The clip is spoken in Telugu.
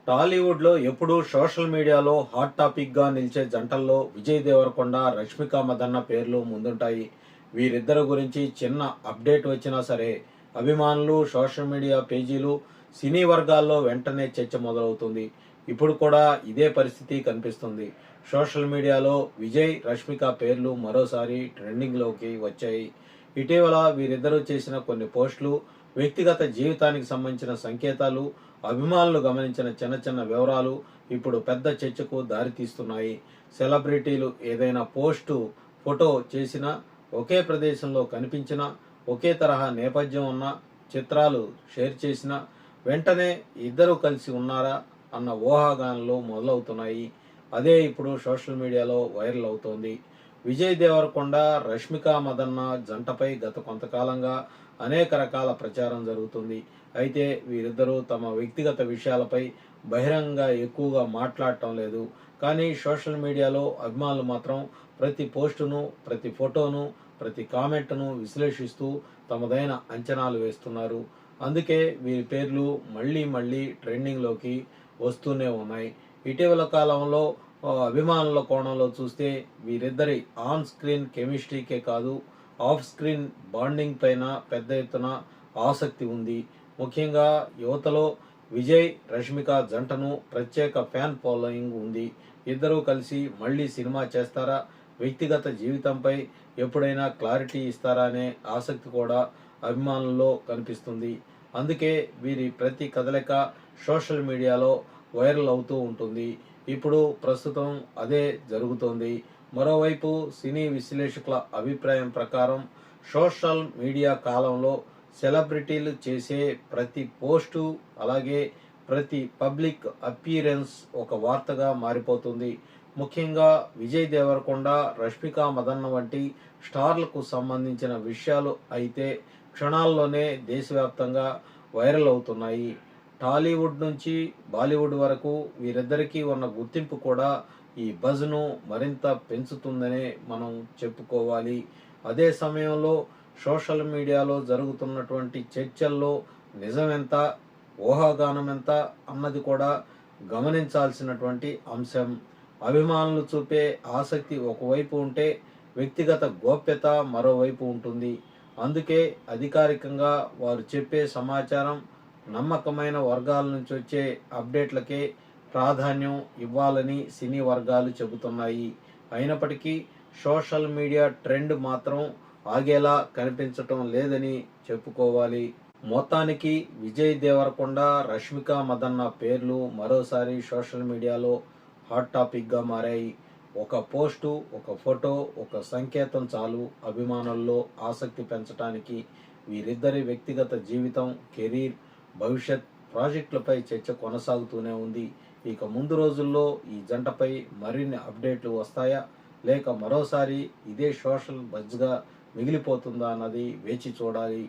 టాలీవుడ్లో ఎప్పుడూ సోషల్ మీడియాలో హాట్ టాపిక్గా నిలిచే జంటల్లో విజయ్ దేవరకొండ, రష్మిక మందన్న పేర్లు ముందుంటాయి. వీరిద్దరి గురించి చిన్న అప్డేట్ వచ్చినా సరే అభిమానులు, సోషల్ మీడియా పేజీలు, సినీ వర్గాల్లో వెంటనే చర్చ మొదలవుతుంది. ఇప్పుడు కూడా ఇదే పరిస్థితి కనిపిస్తుంది. సోషల్ మీడియాలో విజయ్, రష్మిక పేర్లు మరోసారి ట్రెండింగ్లోకి వచ్చాయి. ఇటీవల వీరిద్దరూ చేసిన కొన్ని పోస్టులు, వ్యక్తిగత జీవితానికి సంబంధించిన సంకేతాలు, అభిమానులు గమనించిన చిన్న చిన్న వివరాలు ఇప్పుడు పెద్ద చర్చకు దారితీస్తున్నాయి. సెలబ్రిటీలు ఏదైనా ఫోటో చేసినా, ఒకే ప్రదేశంలో కనిపించినా, ఒకే తరహా నేపథ్యం ఉన్న చిత్రాలు షేర్ చేసినా వెంటనే ఇద్దరు కలిసి ఉన్నారా అన్న ఊహాగానాలు మొదలవుతున్నాయి. అదే ఇప్పుడు సోషల్ మీడియాలో వైరల్ అవుతోంది. విజయ్ దేవరకొండ, రష్మిక మందన్న జంటపై గత కొంతకాలంగా అనేక రకాల ప్రచారం జరుగుతుంది. అయితే వీరిద్దరూ తమ వ్యక్తిగత విషయాలపై బహిరంగంగా ఎక్కువగా మాట్లాడటం లేదు. కానీ సోషల్ మీడియాలో అభిమానులు మాత్రం ప్రతి పోస్టును, ప్రతి ఫోటోను, ప్రతి కామెంట్ను విశ్లేషిస్తూ తమదైన అంచనాలు వేస్తున్నారు. అందుకే వీరి పేర్లు మళ్ళీ మళ్ళీ ట్రెండింగ్లోకి వస్తూనే ఉన్నాయి. ఇటీవల కాలంలో అభిమానుల కోణంలో చూస్తే వీరిద్దరి ఆన్ స్క్రీన్ కెమిస్ట్రీకే కాదు, ఆఫ్ స్క్రీన్ బాండింగ్ పైన పెద్ద ఎత్తున ఆసక్తి ఉంది. ముఖ్యంగా యువతలో విజయ్, రష్మిక జంటను ప్రత్యేక ఫ్యాన్ ఫాలోయింగ్ ఉంది. ఇద్దరూ కలిసి మళ్ళీ సినిమా చేస్తారా, వ్యక్తిగత జీవితంపై ఎప్పుడైనా క్లారిటీ ఇస్తారా అనే ఆసక్తి కూడా అభిమానుల్లో కనిపిస్తుంది. అందుకే వీరి ప్రతి కదలిక సోషల్ మీడియాలో వైరల్ అవుతూ ఉంటుంది. ఇప్పుడు ప్రస్తుతం అదే జరుగుతోంది. మరోవైపు సినీ విశ్లేషకుల అభిప్రాయం ప్రకారం సోషల్ మీడియా కాలంలో సెలబ్రిటీలు చేసే ప్రతి పోస్టు, అలాగే ప్రతి పబ్లిక్ అపీరెన్స్ ఒక వార్తగా మారిపోతుంది. ముఖ్యంగా విజయ్ దేవరకొండ, రష్మిక మందన్న వంటి స్టార్లకు సంబంధించిన విషయాలు అయితే క్షణాల్లోనే దేశవ్యాప్తంగా వైరల్ అవుతున్నాయి. టాలీవుడ్ నుంచి బాలీవుడ్ వరకు వీరిద్దరికీ ఉన్న గుర్తింపు కూడా ఈ బజ్ను మరింత పెంచుతుందనే మనం చెప్పుకోవాలి. అదే సమయంలో సోషల్ మీడియాలో జరుగుతున్నటువంటి చర్చల్లో నిజమెంత, ఊహాగానం ఎంత అన్నది కూడా గమనించాల్సినటువంటి అంశం. అభిమానులు చూపే ఆసక్తి ఒకవైపు ఉంటే, వ్యక్తిగత గోప్యత మరోవైపు ఉంటుంది. అందుకే అధికారికంగా వారు చెప్పే సమాచారం నమ్మకమైన వర్గాల నుంచి వచ్చే అప్డేట్లకే ప్రాధాన్యం ఇవ్వాలని సినీ వర్గాలు చెబుతున్నాయి. అయినప్పటికీ సోషల్ మీడియా ట్రెండ్ మాత్రం ఆగేలా కనిపించటం లేదని చెప్పుకోవాలి. మొత్తానికి విజయ్ దేవరకొండ, రష్మిక మందన్న పేర్లు మరోసారి సోషల్ మీడియాలో హాట్ టాపిక్గా మారాయి. ఒక పోస్టు, ఒక ఫోటో, ఒక సంకేతం చాలు అభిమానుల్లో ఆసక్తి పెంచడానికి. వీరిద్దరి వ్యక్తిగత జీవితం, కెరీర్, భవిష్యత్ ప్రాజెక్టులపై చర్చ కొనసాగుతూనే ఉంది. ఇక ముందు రోజుల్లో ఈ జంటపై మరిన్ని అప్డేట్లు వస్తాయా, లేక మరోసారి ఇదే సోషల్ బజ్గా మిగిలిపోతుందా అన్నది వేచి చూడాలి.